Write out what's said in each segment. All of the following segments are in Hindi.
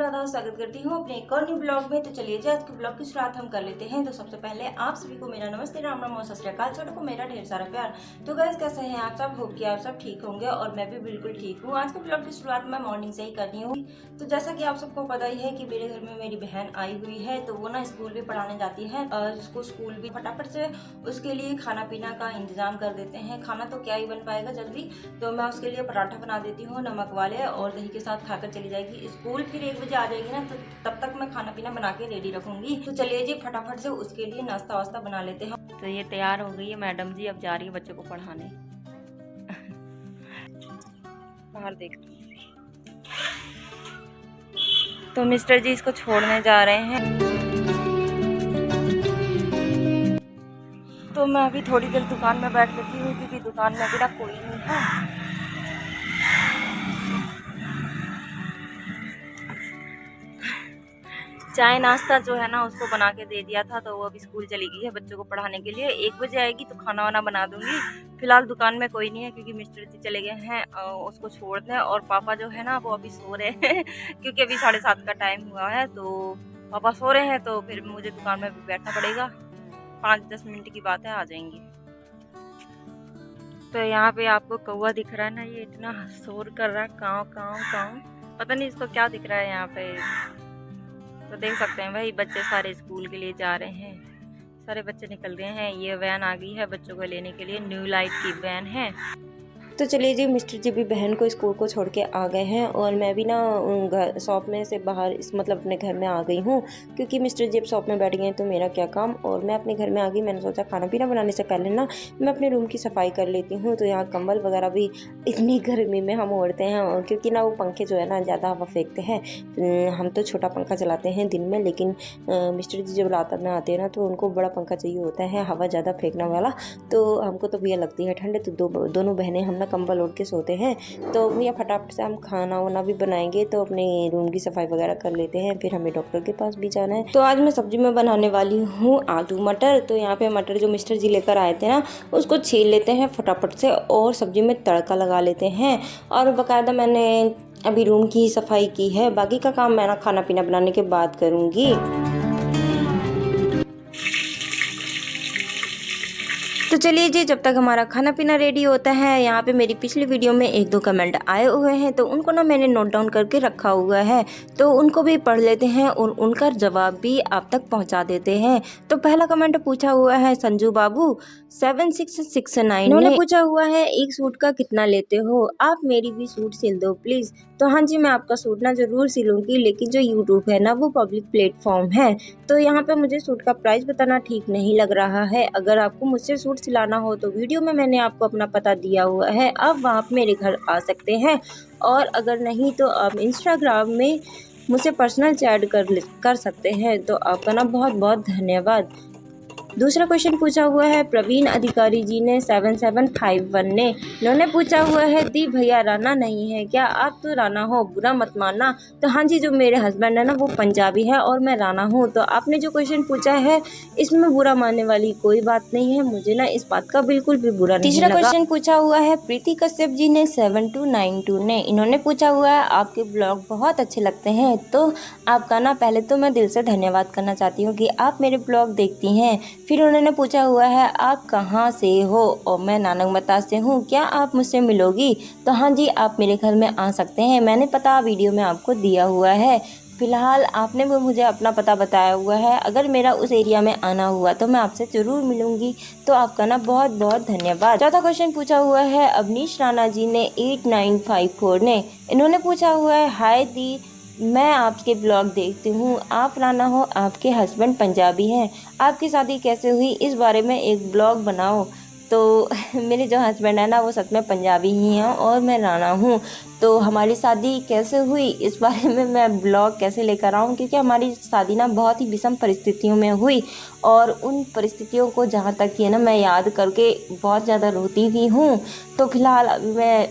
अनुराधा स्वागत करती हूँ अपने एक और न्यू ब्लॉग में। तो चलिए जी आज के ब्लॉग की शुरुआत हम कर लेते हैं। तो सबसे पहले आप सभी को मेरा नमस्ते, राम राम और सत श्री अकाल, छोटों को मेरा ढेर सारा प्यार। तो गाइस कैसे हैं आप सब? होप कि आप सब ठीक होंगे और मैं भी बिल्कुल ठीक हूँ। आज के ब्लॉग की शुरुआत मैं मॉर्निंग से ही कर रही हूँ। तो जैसा कि आप सबको पता ही है कि मेरे घर में मेरी बहन आई हुई है, तो वो ना स्कूल भी पढ़ाने जाती है, जिसको स्कूल भी फटाफट से उसके लिए खाना पीना का इंतजाम कर देते हैं। खाना तो क्या ही बन पाएगा जल्दी, तो मैं उसके लिए पराठा बना देती हूँ नमक वाले, और दही के साथ खाकर चली जाएगी स्कूल। फिर 1 बजे आ जाएगी ना, तो तब तक मैं खाना पीना बना के रेडी रखूंगी। तो चलिए जी फटाफट से उसके लिए नाश्ता वास्ता बना लेते हैं। तो ये तैयार हो गई है मैडम जी, अब जा रही है बच्चों को पढ़ाने। बाहर देख रही हूँ। तो मिस्टर जी इसको छोड़ने जा रहे हैं, तो मैं अभी थोड़ी देर दुकान में बैठ लेती हूँ, क्योंकि दुकान में अभी ना कोई नहीं है। चाय नाश्ता जो है ना उसको बना के दे दिया था, तो वो अभी स्कूल चली गई है बच्चों को पढ़ाने के लिए। 1 बजे आएगी तो खाना वाना बना दूंगी। फिलहाल दुकान में कोई नहीं है, क्योंकि मिस्टर जी चले गए हैं उसको छोड़ने, और पापा जो है ना वो अभी सो रहे हैं क्योंकि अभी 7:30 का टाइम हुआ है, तो पापा सो रहे हैं। तो फिर मुझे दुकान में भी बैठना पड़ेगा। 5-10 मिनट की बात है, आ जाएंगी। तो यहाँ पे आपको कौवा दिख रहा है ना, ये इतना शोर कर रहा है, काँव काँव काँव। पता नहीं इसको क्या दिख रहा है यहाँ पे। तो देख सकते हैं भाई बच्चे सारे स्कूल के लिए जा रहे हैं, सारे बच्चे निकल रहे हैं। ये वैन आ गई है बच्चों को लेने के लिए, न्यू लाइट की वैन है। तो चलिए जी मिस्टर जी भी बहन को स्कूल को छोड़ के आ गए हैं, और मैं भी ना घर शॉप में से बाहर मतलब अपने घर में आ गई हूँ, क्योंकि मिस्टर जी अब शॉप में बैठ गए हैं तो मेरा क्या काम। और मैं अपने घर में आ गई। मैंने सोचा खाना पीना बनाने से पहले ना मैं अपने रूम की सफाई कर लेती हूँ। तो यहाँ कंबल वगैरह भी इतनी गर्मी में हम ओढ़ते हैं, और क्योंकि ना वो पंखे जो है ना ज़्यादा हवा फेंकते हैं। हम तो छोटा पंखा चलाते हैं दिन में, लेकिन मिस्टर जी जब रात में आते हैं ना तो उनको बड़ा पंखा चाहिए होता है, हवा ज़्यादा फेंकने वाला। तो हमको तो भैया लगती है ठंड, तो दोनों बहनें हम ना कंबल ओढ़ के सोते हैं। तो भैया फटाफट से हम खाना वाना भी बनाएंगे, तो अपने रूम की सफाई वगैरह कर लेते हैं, फिर हमें डॉक्टर के पास भी जाना है। तो आज मैं सब्जी में बनाने वाली हूँ आलू मटर। तो यहाँ पे मटर जो मिस्टर जी लेकर आए थे ना उसको छील लेते हैं फटाफट से, और सब्जी में तड़का लगा लेते हैं। और बाकायदा मैंने अभी रूम की सफाई की है, बाकी का काम मैं ना खाना पीना बनाने के बाद करूँगी। तो चलिए जी जब तक हमारा खाना पीना रेडी होता है, यहाँ पे मेरी पिछली वीडियो में 1-2 कमेंट आए हुए हैं, तो उनको ना मैंने नोट डाउन करके रखा हुआ है, तो उनको भी पढ़ लेते हैं और उनका जवाब भी आप तक पहुँचा देते हैं। तो पहला कमेंट पूछा हुआ है संजू बाबू 7669 ने पूछा हुआ है, एक सूट का कितना लेते हो? आप मेरी भी सूट सिल दो प्लीज़। तो हाँ जी मैं आपका सूट ना ज़रूर सिलूंगी, लेकिन जो यूट्यूब है ना वो पब्लिक प्लेटफॉर्म है, तो यहाँ पे मुझे सूट का प्राइस बताना ठीक नहीं लग रहा है। अगर आपको मुझसे सूट सिलाना हो तो वीडियो में मैंने आपको अपना पता दिया हुआ है, आप वहाँ मेरे घर आ सकते हैं, और अगर नहीं तो आप इंस्टाग्राम में मुझसे पर्सनल चैट कर सकते हैं। तो आपका ना बहुत बहुत धन्यवाद। दूसरा क्वेश्चन पूछा हुआ है प्रवीण अधिकारी जी ने 7751 ने, इन्होंने पूछा हुआ है दी भैया राना नहीं है क्या? आप तो राना हो, बुरा मत मानना। तो हाँ जी जो मेरे हस्बैंड है ना वो पंजाबी है और मैं राना हूँ। तो आपने जो क्वेश्चन पूछा है इसमें बुरा मानने वाली कोई बात नहीं है, मुझे ना इस बात का बिल्कुल भी बुरा नहीं लगा। तीसरा क्वेश्चन पूछा हुआ है प्रीति कश्यप जी ने 7292 ने, इन्होंने पूछा हुआ है आपके ब्लॉग बहुत अच्छे लगते हैं। तो आपका ना पहले तो मैं दिल से धन्यवाद करना चाहती हूँ कि आप मेरे ब्लॉग देखती हैं। फिर उन्होंने पूछा हुआ है आप कहाँ से हो? और मैं नानकमता से हूँ, क्या आप मुझसे मिलोगी? तो हाँ जी आप मेरे घर में आ सकते हैं, मैंने पता वीडियो में आपको दिया हुआ है। फिलहाल आपने वो मुझे अपना पता बताया हुआ है, अगर मेरा उस एरिया में आना हुआ तो मैं आपसे ज़रूर मिलूंगी। तो आपका ना बहुत बहुत धन्यवाद। चौथा क्वेश्चन पूछा हुआ है अवनीश राणा जी ने 8954 ने, इन्होंने पूछा हुआ है हाय दी मैं आपके ब्लॉग देखती हूँ, आप राना हो, आपके हस्बैंड पंजाबी हैं, आपकी शादी कैसे हुई इस बारे में एक ब्लॉग बनाओ। तो मेरे जो हस्बैंड है ना वो सच में पंजाबी ही हैं और मैं राना हूँ, तो हमारी शादी कैसे हुई इस बारे में मैं ब्लॉग कैसे लेकर आऊँ, क्योंकि हमारी शादी ना बहुत ही विषम परिस्थितियों में हुई, और उन परिस्थितियों को जहाँ तक कि है ना मैं याद करके बहुत ज़्यादा रोती भी हूँ। तो फिलहाल अभी मैं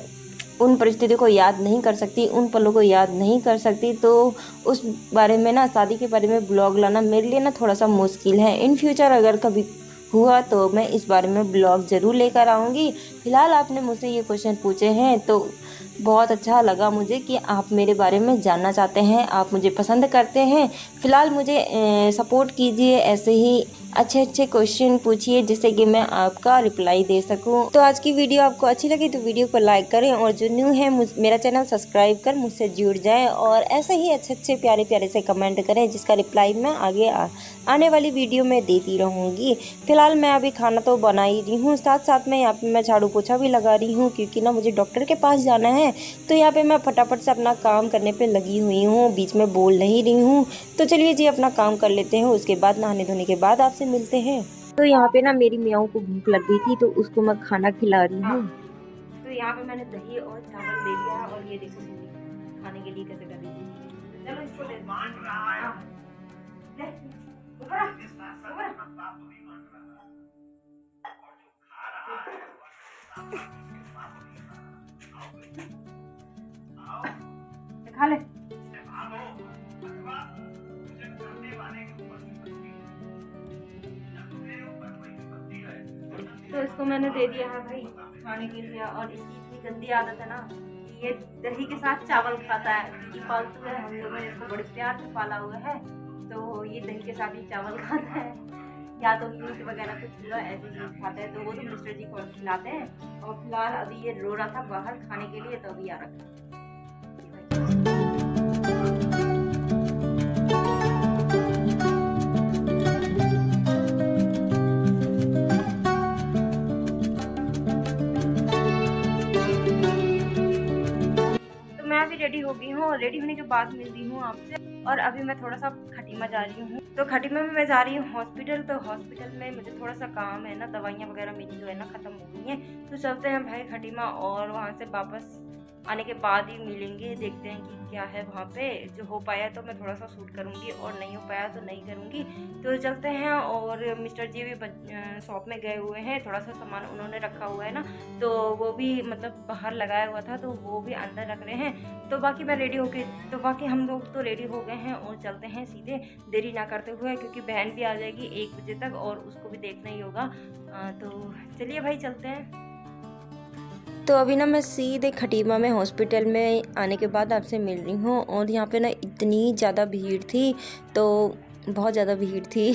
उन परिस्थितियों को याद नहीं कर सकती, उन पलों को याद नहीं कर सकती, तो उस बारे में ना शादी के बारे में ब्लॉग लाना मेरे लिए ना थोड़ा सा मुश्किल है। इन फ्यूचर अगर कभी हुआ तो मैं इस बारे में ब्लॉग ज़रूर लेकर आऊँगी। फिलहाल आपने मुझसे ये क्वेश्चन पूछे हैं तो बहुत अच्छा लगा मुझे कि आप मेरे बारे में जानना चाहते हैं, आप मुझे पसंद करते हैं। फ़िलहाल मुझे सपोर्ट कीजिए, ऐसे ही अच्छे अच्छे क्वेश्चन पूछिए जिससे कि मैं आपका रिप्लाई दे सकूं। तो आज की वीडियो आपको अच्छी लगी तो वीडियो को लाइक करें, और जो न्यू है मेरा चैनल सब्सक्राइब कर मुझसे जुड़ जाएं, और ऐसे ही अच्छे अच्छे प्यारे प्यारे से कमेंट करें जिसका रिप्लाई मैं आगे आने वाली वीडियो में देती रहूँगी। फ़िलहाल मैं अभी खाना तो बना ही रही हूँ, साथ साथ में यहाँ पे मैं झाड़ू पोछा भी लगा रही हूँ, क्योंकि ना मुझे डॉक्टर के पास जाना है। तो यहाँ पे मैं फटाफट से अपना काम करने पे लगी हुई हूँ, बीच में बोल नहीं रही हूँ। तो चलिए जी अपना काम कर लेते हैं, उसके बाद नहाने धोने के बाद आपसे मिलते हैं। तो यहाँ पे ना मेरी मियाँ को भूख लग गई थी, तो उसको मैं खाना खिला रही हूँ। तो यहाँ पे मैंने दही और चावल ले लिया, और ये देखो खाने के लिए कैसे कर रही है। चलो इसको दे खा ले। तो इसको मैंने दे दिया है भाई खाने के लिए, और इसकी इतनी गंदी आदत है ना, ये दही के साथ चावल खाता है, क्योंकि पालतू है, हम लोगों ने इसको बड़े प्यार से पाला हुआ है। तो ये दही के साथ ही चावल खाता है, या तो मीट वगैरह कुछ ऐसी चीज़ खाता है। तो वो तो मिस्टर जी को खिलाते हैं, और फिलहाल अभी ये रो रहा था बाहर खाने के लिए, तो अभी आ रखा। रेडी हो गई हूँ, रेडी होने के बाद मिल रही हूँ आपसे, और अभी मैं थोड़ा सा खटीमा जा रही हूँ। तो खटीमा में मैं जा रही हूँ हॉस्पिटल। तो हॉस्पिटल में मुझे थोड़ा सा काम है ना, दवाइयाँ वगैरह मेरी जो है ना ख़त्म हो गई हैं। तो चलते हैं भाई खटीमा, और वहाँ से वापस आने के बाद ही मिलेंगे, देखते हैं कि क्या है वहाँ पे। जो हो पाया तो मैं थोड़ा सा शूट करूँगी, और नहीं हो पाया तो नहीं करूँगी। तो चलते हैं, और मिस्टर जी भी शॉप में गए हुए हैं, थोड़ा सा सामान उन्होंने रखा हुआ है ना, तो वो भी मतलब बाहर लगाया हुआ था, तो वो भी अंदर रख रहे हैं। तो बाकी मैं रेडी होके, तो बाकी हम लोग तो रेडी हो गए हैं, और चलते हैं सीधे, देरी ना करते हुए, क्योंकि बहन भी आ जाएगी 1 बजे तक, और उसको भी देखना ही होगा। तो चलिए भाई चलते हैं। तो अभी ना मैं सीधे खटीमा में हॉस्पिटल में आने के बाद आपसे मिल रही हूँ, और यहाँ पे ना इतनी ज़्यादा भीड़ थी, तो बहुत ज़्यादा भीड़ थी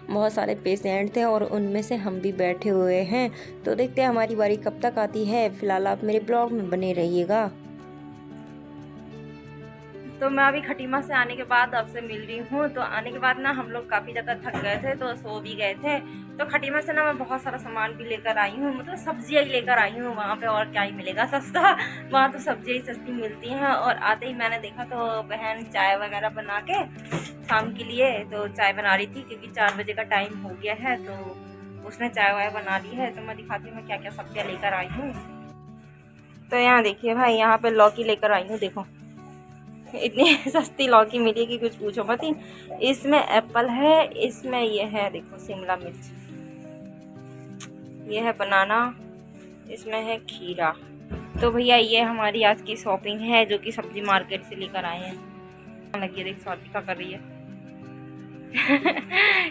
बहुत सारे पेशेंट थे, और उनमें से हम भी बैठे हुए हैं। तो देखते हैं हमारी बारी कब तक आती है। फ़िलहाल आप मेरे ब्लॉग में बने रहिएगा। तो मैं अभी खटीमा से आने के बाद आपसे मिल रही हूँ। तो आने के बाद ना हम लोग काफ़ी ज़्यादा थक गए थे, तो सो भी गए थे। तो खटीमा से ना मैं बहुत सारा सामान भी लेकर आई हूँ, मतलब सब्जियाँ ही लेकर आई हूँ। वहाँ पे और क्या ही मिलेगा सस्ता, वहाँ तो सब्जियाँ ही सस्ती मिलती हैं। और आते ही मैंने देखा तो बहन चाय वगैरह बना के शाम के लिए तो चाय बना रही थी, क्योंकि 4 बजे का टाइम हो गया है। तो उसने चाय वाय बना ली है। तो मैं दिखाती हूँ मैं क्या क्या सब्जियाँ लेकर आई हूँ। तो यहाँ देखिए भाई, यहाँ पे लौकी लेकर आई हूँ, देखो इतनी सस्ती लौकी मिली कि कुछ पूछो मत ही। इसमें एप्पल है, इसमें ये है देखो शिमला मिर्च, ये है बनाना, इसमें है खीरा। तो भैया ये हमारी आज की शॉपिंग है, जो कि सब्जी मार्केट से लेकर आए हैं। लगी देख स्वाति का कर रही है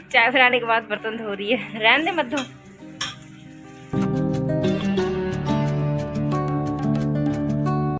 चाय बनाने के बाद बर्तन धो रही है। रहने दे मत धो।